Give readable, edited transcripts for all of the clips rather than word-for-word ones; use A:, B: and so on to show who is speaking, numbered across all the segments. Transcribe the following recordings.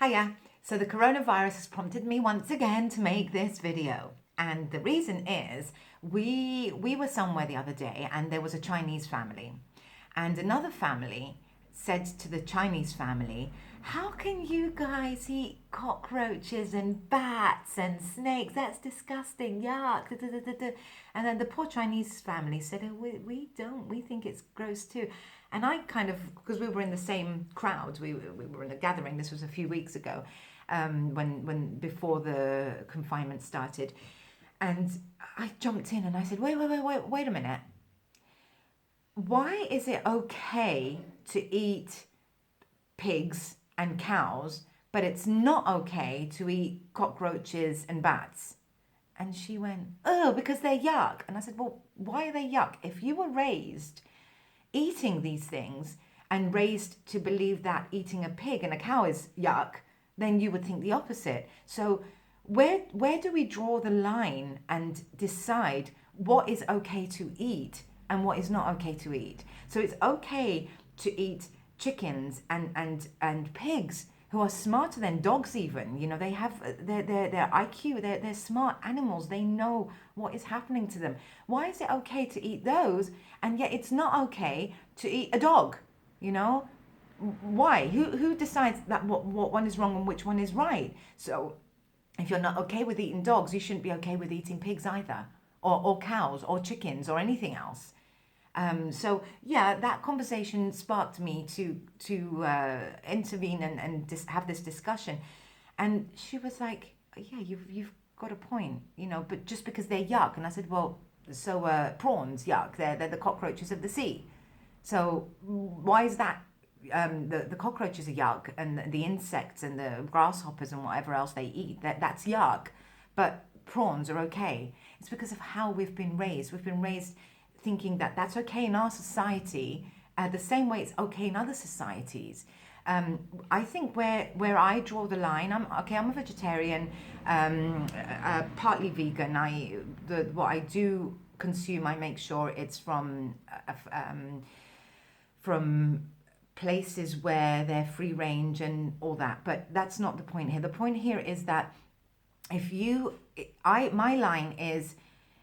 A: Hiya. So the coronavirus has prompted me once again to make this video. And the reason is we were somewhere the other day and there was a Chinese family. And another family said to the Chinese family, "How can you guys eat cockroaches and bats and snakes? That's disgusting. Yuck." Da, da, da, da, da. And then the poor Chinese family said, "Oh, we don't. We think it's gross too." And I kind of, because we were in the same crowd, we were in a gathering. This was a few weeks ago, when before the confinement started. And I jumped in and I said, wait a minute. Why is it okay to eat pigs and cows, but it's not okay to eat cockroaches and bats? And she went, "Oh, because they're yuck." And I said, "Well, why are they yuck? If you were raised eating these things and raised to believe that eating a pig and a cow is yuck, then you would think the opposite. So where do we draw the line and decide what is okay to eat and what is not okay to eat? So it's okay to eat chickens and pigs who are smarter than dogs even. You know, they have their IQ, they're smart animals. They know what is happening to them. Why is it okay to eat those and yet it's not okay to eat a dog? You know, why? Who decides that what one is wrong and which one is right? So if you're not okay with eating dogs, you shouldn't be okay with eating pigs either, or cows or chickens or anything else. So yeah, that conversation sparked me to intervene and have this discussion. And she was like, "Yeah, you've got a point, you know, but just because they're yuck." And I said, "Well, so prawns yuck? They're the cockroaches of the sea. So why is that? The cockroaches are yuck, and the insects and the grasshoppers and whatever else they eat, that's yuck, but prawns are okay." It's because of how we've been raised. We've been raised thinking that that's okay in our society, the same way it's okay in other societies. I think where I draw the line, I'm a vegetarian, partly vegan. What I do consume, I make sure it's from places where they're free range and all that. But that's not the point here. The point here is that my line is,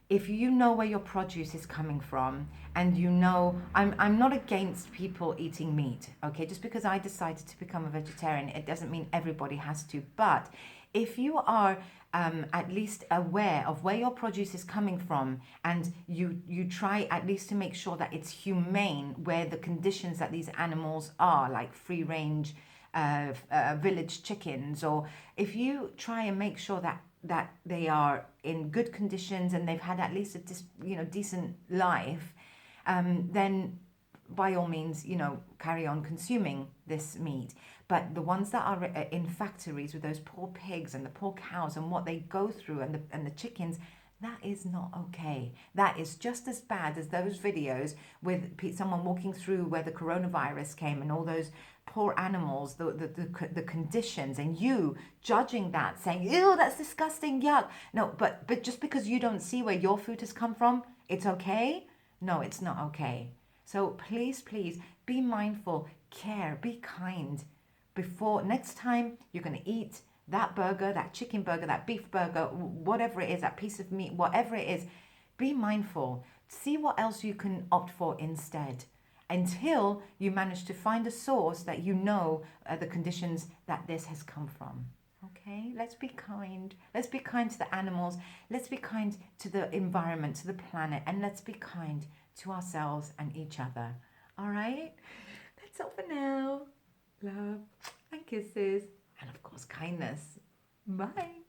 A: if you know where your produce is coming from, and you know, I'm not against people eating meat, okay? Just because I decided to become a vegetarian, it doesn't mean everybody has to. But if you are at least aware of where your produce is coming from, and you try at least to make sure that it's humane, where the conditions that these animals are, like free range village chickens, or if you try and make sure that they are in good conditions and they've had at least a decent life, then by all means, carry on consuming this meat. But the ones that are in factories with those poor pigs and the poor cows and what they go through, and the chickens, that is not okay. That is just as bad as those videos with someone walking through where the coronavirus came and all those poor animals, the conditions, and you judging that, saying, "Ew, that's disgusting, yuck." No, but just because you don't see where your food has come from, it's okay? No, it's not okay. So please, please be mindful, care, be kind. Before next time you're going to eat that burger, that chicken burger, that beef burger, whatever it is, that piece of meat, whatever it is, be mindful. See what else you can opt for instead, until you manage to find a source that you know the conditions that this has come from. Okay, let's be kind. Let's be kind to the animals. Let's be kind to the environment, to the planet, and let's be kind to ourselves and each other. All right? That's all for now. Love and kisses, and of course, kindness. Bye.